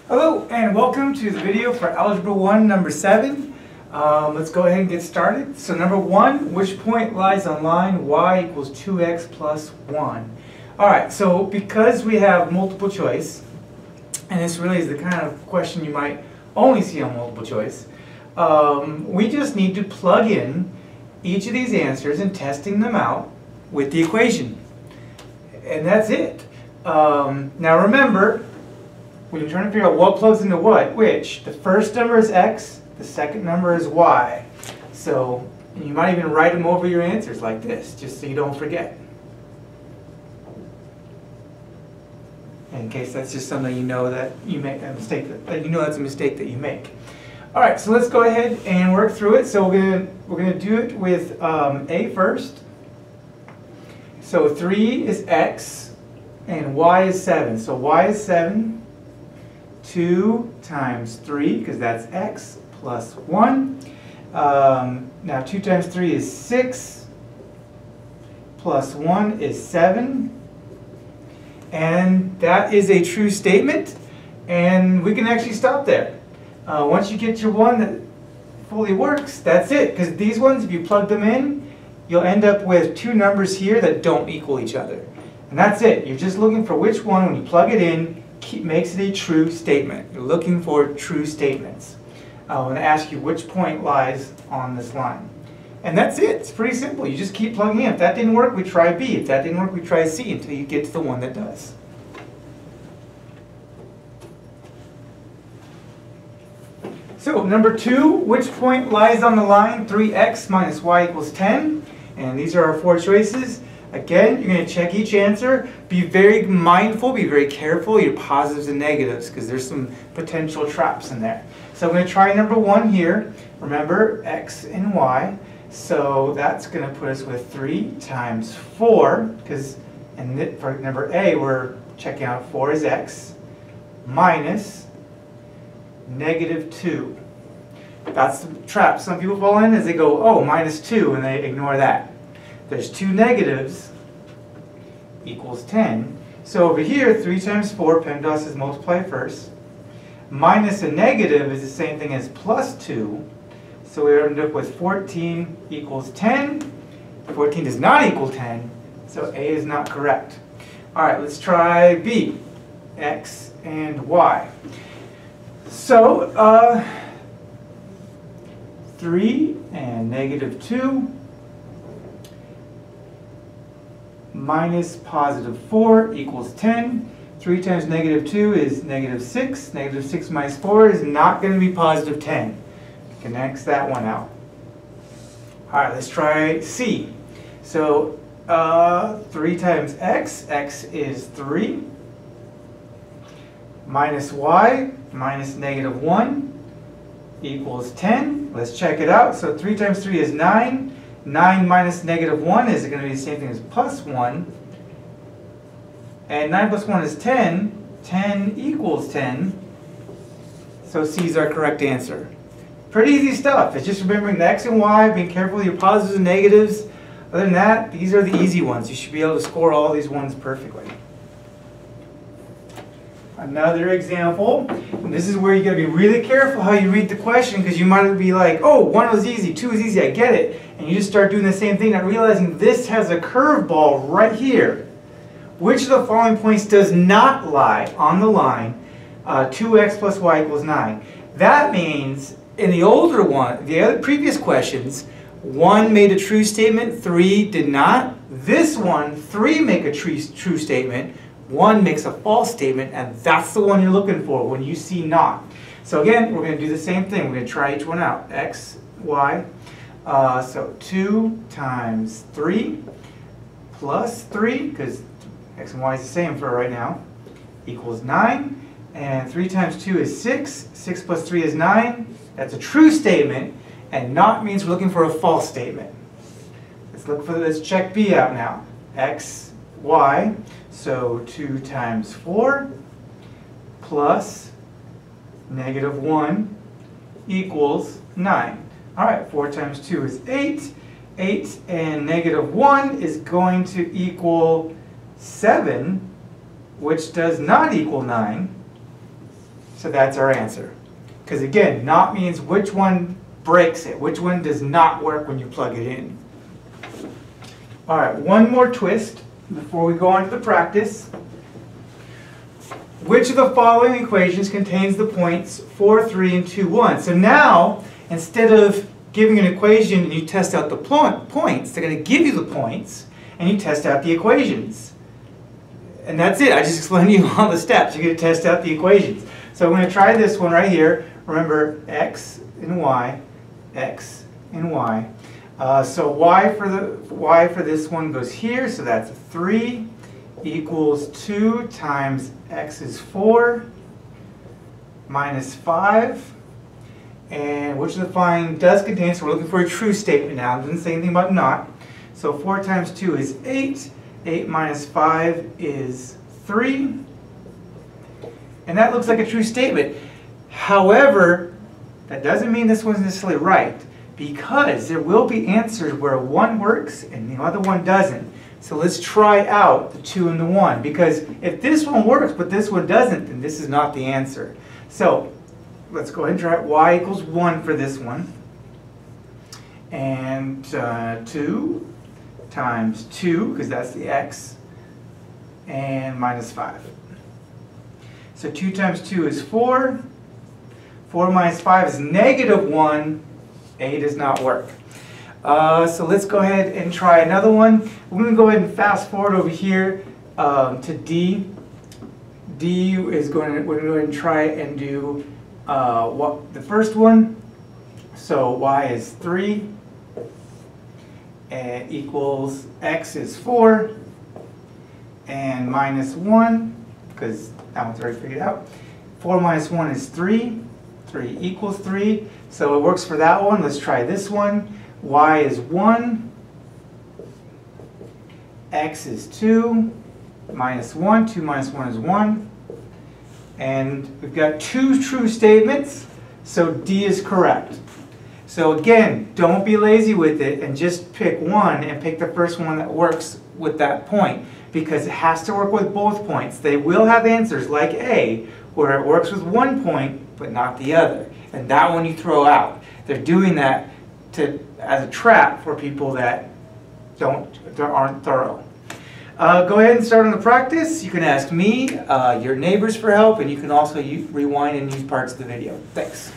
Hello and welcome to the video for Algebra 1 number 7. Let's go ahead and get started. So number 1, which point lies on line y equals 2x plus 1? Alright, so because we have multiple choice, and this really is the kind of question you might only see on multiple choice, we just need to plug in each of these answers and testing them out with the equation. And that's it. Now remember, when you're trying to figure out what plugs into what, which, the first number is x, the second number is y. So you might even write them over your answers like this, just so you don't forget. In case that's just something you know that you make a mistake, that you know that's a mistake that you make. All right, so let's go ahead and work through it. So we're gonna do it with a first. So 3 is x, and y is 7. So y is 7. 2 times 3, because that's x, plus 1. Now 2 times 3 is 6, plus 1 is 7. And that is a true statement, and we can actually stop there. Once you get your one that fully works, that's it. Because these ones, if you plug them in, you'll end up with two numbers here that don't equal each other. And that's it. You're just looking for which one, when you plug it in, makes it a true statement. You're looking for true statements. I'm going to ask you which point lies on this line. And that's it. It's pretty simple. You just keep plugging in. If that didn't work, we try B. If that didn't work, we try C until you get to the one that does. So number 2, which point lies on the line 3x minus y equals 10? And these are our 4 choices. Again, you're going to check each answer. Be very mindful, be very careful of your positives and negatives, because there's some potential traps in there. So I'm going to try number 1 here. Remember, x and y. So that's going to put us with 3 times 4, because for number A, we're checking out 4 is x, minus negative 2. That's the trap some people fall in, as they go, oh, minus 2, and they ignore that. There's 2 negatives equals 10. So over here, 3 times 4, PEMDAS is multiply first. Minus a negative is the same thing as plus 2. So we end up with 14 equals 10. 14 does not equal 10, so A is not correct. All right, let's try B, x and y. So 3 and negative 2. Minus positive 4 equals 10. 3 times negative 2 is negative 6. Negative 6 minus 4 is not going to be positive 10. You can X that one out. Alright, let's try C. So 3 times x, x is 3. Minus y, minus negative 1 equals 10. Let's check it out. So 3 times 3 is 9. 9 minus negative 1 is going to be the same thing as plus 1. And 9 plus 1 is 10. 10 equals 10. So C is our correct answer. Pretty easy stuff. It's just remembering the x and y, being careful with your positives and negatives. Other than that, these are the easy ones. You should be able to score all these ones perfectly. Another example, and this is where you got to be really careful how you read the question, because you might be like, oh, 1 was easy, 2 is easy, I get it. And you just start doing the same thing, not realizing this has a curveball right here. Which of the following points does not lie on the line 2x plus y equals 9? That means in the older one, the other previous questions, 1 made a true statement, 3 did not. This one, 3 make a true statement, 1 makes a false statement, and that's the one you're looking for when you see not. So again, we're going to do the same thing. We're going to try each one out. X, y. So 2 times 3 plus 3, because x and y is the same for right now, equals 9. And 3 times 2 is 6. 6 plus 3 is 9. That's a true statement, and not means we're looking for a false statement. Let's check B out now. X, y. So 2 times 4 plus negative 1 equals 9. All right, 4 times 2 is 8. 8 and negative 1 is going to equal 7, which does not equal 9. So that's our answer. Because again, not means which one breaks it, which one does not work when you plug it in. All right, one more twist before we go on to the practice. Which of the following equations contains the points 4, 3, and 2, 1? So now, instead of giving an equation and you test out the points, they're going to give you the points and you test out the equations. And that's it. I just explained to you all the steps. You're going to test out the equations. So I'm going to try this one right here. Remember, x and y, x and y. So y for this one goes here, so that's 3 equals 2 times x is 4 minus 5. And which of the following does contain, so we're looking for a true statement now. It doesn't say anything about not. So 4 times 2 is 8. 8 minus 5 is 3. And that looks like a true statement. However, that doesn't mean this one's necessarily right, because there will be answers where one works and the other one doesn't. So let's try out the 2 and the 1, because if this one works but this one doesn't, then this is not the answer. So let's go ahead and try it. Y equals 1 for this one. And 2 times 2, because that's the x, and minus 5. So 2 times 2 is 4. 4 minus 5 is negative 1. A does not work. So let's go ahead and try another one. We're going to go ahead and fast forward over here to D. D is we're going to go ahead and try and do the first one. So y is 3 and equals x is 4 and minus 1, because that one's already figured out. 4 minus 1 is 3. 3 equals 3. So it works for that one. Let's try this one. Y is 1. X is 2. Minus 1. 2 minus 1 is 1. And we've got 2 true statements. So D is correct. So again, don't be lazy with it and just pick one and pick the first one that works with that point, because it has to work with both points. They will have answers like A, where it works with one point but not the other. And that one you throw out. They're doing that as a trap for people that aren't thorough. Go ahead and start on the practice. You can ask me, your neighbors for help, and you can also rewind and use parts of the video. Thanks.